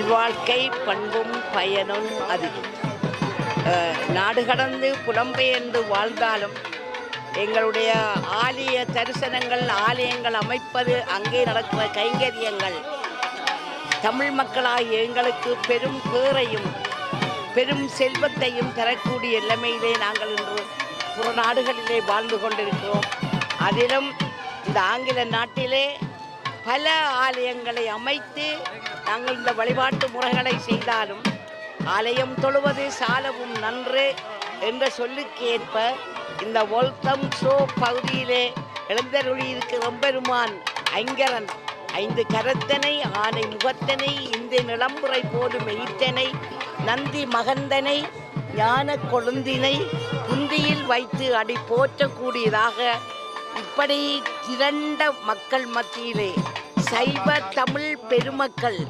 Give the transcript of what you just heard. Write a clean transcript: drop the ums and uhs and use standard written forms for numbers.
இல்வாழ்க்கை பண்பும் பயனும் அது. நாடு கடந்து புலம்பெயர்ந்து வாழ்ந்தாலும் எங்களுடைய ஆலய தரிசனங்கள், ஆலயங்கள் அமைப்பது, அங்கே நடக்கிற கைங்கரியங்கள் தமிழ் மக்களாகிய எங்களுக்கு பெரும் பேரையும் பெரும் செல்வத்தையும் தரக்கூடிய நிலைமையிலே நாங்கள் இன்று புற நாடுகளிலே வாழ்ந்து கொண்டிருக்கிறோம். அதிலும் இந்த ஆங்கில நாட்டிலே பல ஆலயங்களை அமைத்து நாங்கள் இந்த வழிபாட்டு முறைகளை செய்தாலும் ஆலயம் தொழுவது சாலவும் நன்று என்ற சொல்லுக்கு ஏற்ப இந்த ஒல்தம் ஷோ பகுதியிலே எழுந்தருளி இருக்கிற எம்பெருமான் ஐங்கரன் 5 கரத்தனை, ஆனை முகத்தனை, இந்த நிலம்புரை போலும் ஈத்தனை, நந்தி மகந்தனை, ஞான கொழுந்தினை குந்தியில் வைத்து அடி போற்றக்கூடியதாக இப்படி திரண்ட மக்கள் மத்தியிலே சைவ தமிழ் பெருமக்கள்